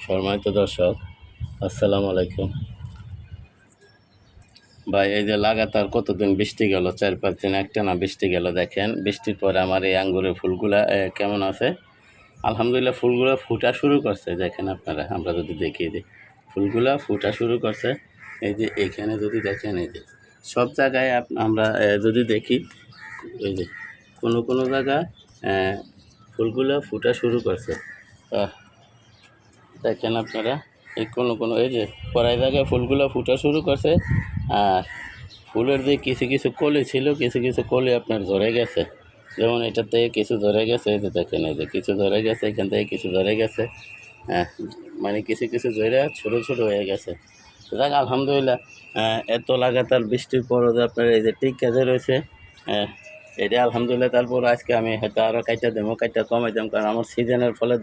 সম্মানিত দর্শক, আসসালামু আলাইকুম। ভাই, এই যে লাগাতার কতদিন বৃষ্টি গেল, 4-5 দিন একটানা বৃষ্টি গেল। দেখেন বৃষ্টির পরে আমার এই আঙ্গুরের ফুলগুলা কেমন আছে। আলহামদুলিল্লাহ, ফুলগুলো ফুটা শুরু করছে। দেখেন আপনারা, আমরা যদি দেখিয়ে দিই, ফুলগুলা ফুটা শুরু করছে। এই যে এখানে যদি দেখেন, এই যে সব জায়গায় আমরা যদি দেখি, এই যে কোনো জায়গায় ফুলগুলা ফুটা শুরু করছে। দেখেন আপনারা, এই কোনো এই যে পরাই জায়গায় ফুলগুলো ফুটা শুরু করছে। আর ফুলের যে কিছু কলি ছিল, কিছু কলি আপনার ধরে গেছে। যেমন এটার থেকে কিছু ধরে গেছে, এই যে দেখেন, এই যে কিছু ধরে গেছে, এখান থেকে কিছু ধরে গেছে। মানে কিছু ধরে ছোটো হয়ে গেছে। যাক, আলহামদুলিল্লাহ, এত লাগাতার বৃষ্টির পরও যে আপনার এই যে টিকা রয়েছে, এটা আলহামদুলিল্লাহ। তারপর আজকে আমি হয়তো আরও কাইটা দেবো, কাইটা কমাই দেবো, কারণ আমার সিজনের ফলে